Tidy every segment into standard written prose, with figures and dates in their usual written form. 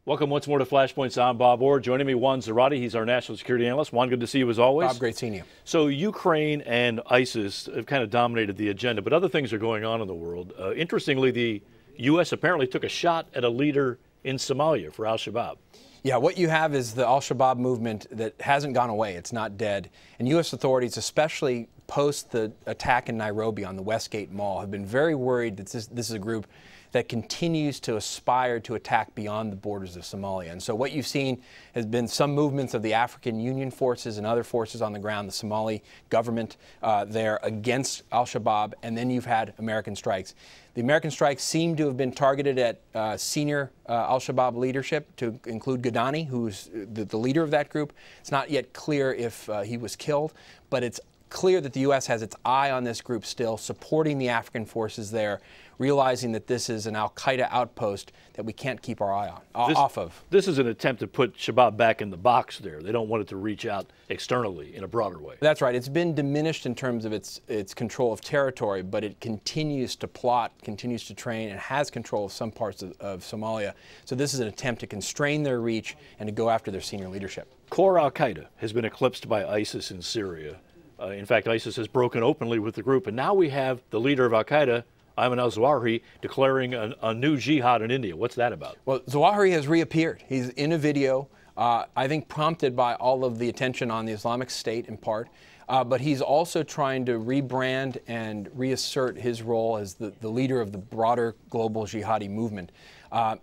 Welcome once more to Flashpoints. I'm Bob Orr. Joining me, Juan Zarate. He's our national security analyst. Juan, good to see you as always. Bob, great seeing you. So Ukraine and ISIS have kind of dominated the agenda, but other things are going on in the world. Interestingly, the U.S. apparently took a shot at a leader in Somalia for al-Shabaab. Yeah, what you have is the al-Shabaab movement that hasn't gone away. It's not dead. And U.S. authorities, especially post the attack in Nairobi on the Westgate Mall, have been very worried that this is a group that continues to aspire to attack beyond the borders of Somalia. And so what you've seen has been some movements of the African Union forces and other forces on the ground, the Somali government there against al-Shabaab, and then you've had American strikes. The American strikes seem to have been targeted at senior al-Shabaab leadership, to include Gadani, who's the leader of that group. It's not yet clear if he was killed, but it's clear that the U.S. has its eye on this group still, supporting the African forces there, realizing that this is an al-Qaeda outpost that we can't keep our eye on, off of. This is an attempt to put Shabaab back in the box there. They don't want it to reach out externally in a broader way. That's right. It's been diminished in terms of its control of territory, but it continues to plot, continues to train, and has control of some parts of Somalia. So this is an attempt to constrain their reach and to go after their senior leadership. Core al-Qaeda has been eclipsed by ISIS in Syria. In fact, ISIS has broken openly with the group, and now we have the leader of al-Qaeda, Ayman alZawahiri, declaring a new jihad in India. What's that about? Well, Zawahiri has reappeared. He's in a video, I think prompted by all of the attention on the Islamic State in part, but he's also trying to rebrand and reassert his role as the leader of the broader global jihadi movement.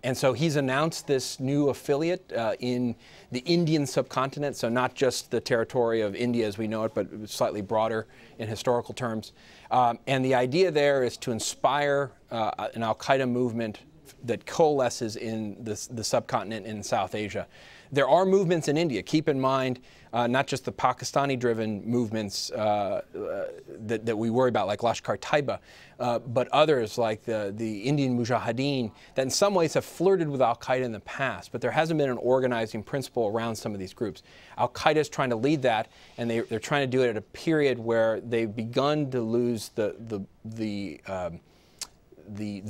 And so he's announced this new affiliate in the Indian subcontinent, so not just the territory of India as we know it, but slightly broader in historical terms. And the idea there is to inspire an al-Qaeda movement that coalesces in the subcontinent in South Asia. There are movements in India. Keep in mind, not just the Pakistani-driven movements that we worry about, like Lashkar-Taiba, but others like the Indian Mujahideen that in some ways have flirted with al-Qaeda in the past, but there hasn't been an organizing principle around some of these groups. Al-Qaeda is trying to lead that, and they're trying to do it at a period where they've begun to lose the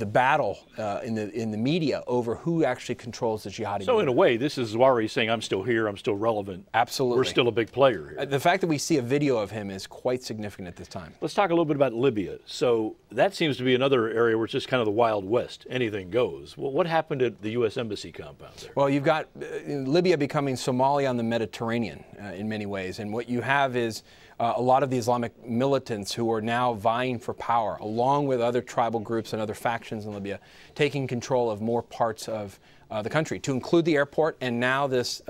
battle in the media over who actually controls the jihadi. So in a way, this is Zawahiri saying, I'm still here, I'm still relevant. Absolutely. We're still a big player here. The fact that we see a video of him is quite significant at this time. Let's talk a little bit about Libya. So that seems to be another area where it's just kind of the Wild West. Anything goes. Well, what happened at the U.S. Embassy compound there? Well, you've got Libya becoming Somalia on the Mediterranean in many ways. And what you have is a lot of the Islamic militants who are now vying for power, along with other tribal groups and other factions in Libya, taking control of more parts of the country, to include the airport and now this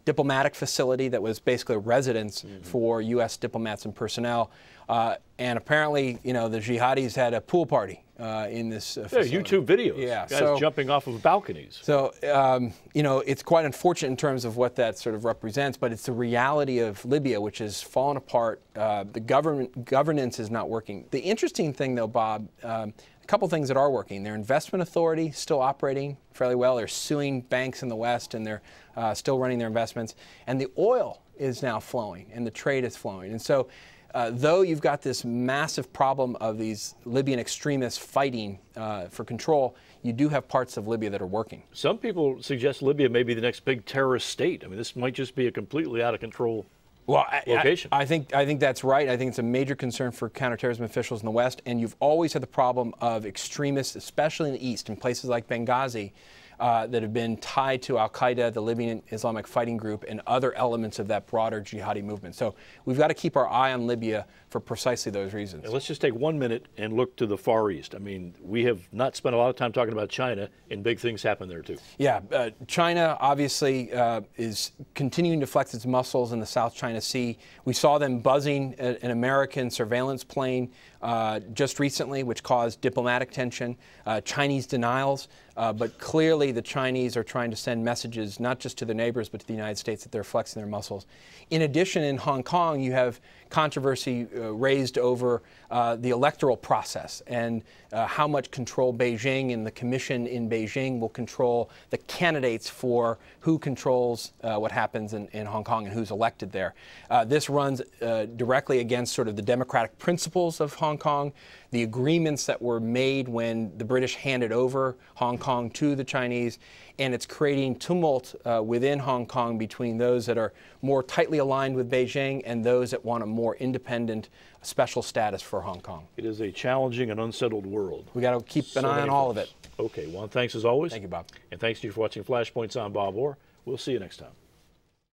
diplomatic facility that was basically a residence for U.S. diplomats and personnel. And apparently, you know, the jihadis had a pool party in this facility. Yeah, YouTube videos. Yeah, guys jumping off of balconies. So, you know, it's quite unfortunate in terms of what that sort of represents, but it's the reality of Libya, which has fallen apart. The governance is not working. The interesting thing, though, Bob, a couple things that are working. Their investment authority still operating fairly well. They're suing banks in the West, and they're still running their investments. And the oil is now flowing, and the trade is flowing. And so, though you've got this massive problem of these Libyan extremists fighting for control, you do have parts of Libya that are working. Some people suggest Libya may be the next big terrorist state. I mean, this might just be a completely out of control location. I think that's right. I think it's a major concern for counterterrorism officials in the West. And you've always had the problem of extremists, especially in the East, in places like Benghazi, that have been tied to al-Qaeda, the Libyan Islamic Fighting Group, and other elements of that broader jihadi movement. So we've got to keep our eye on Libya for precisely those reasons. And let's just take 1 minute and look to the Far East. I mean, we have not spent a lot of time talking about China, and big things happen there too. Yeah, China obviously is continuing to flex its muscles in the South China Sea. We saw them buzzing an American surveillance plane just recently, which caused diplomatic tension, Chinese denials. But clearly the Chinese are trying to send messages not just to their neighbors but to the United States that they're flexing their muscles. In addition, in Hong Kong, you have controversy raised over the electoral process and how much control Beijing and the commission in Beijing will control the candidates for who controls what happens in Hong Kong and who's elected there. This runs directly against sort of the democratic principles of Hong Kong. the agreements that were made when the British handed over Hong Kong to the Chinese, and it's creating tumult within Hong Kong between those that are more tightly aligned with Beijing and those that want a more independent special status for Hong Kong. It is a challenging and unsettled world. We got to keep an eye on all of it. Okay, Juan, thanks as always. Thank you, Bob. And thanks to you for watching Flashpoints. I'm Bob Orr. We'll see you next time.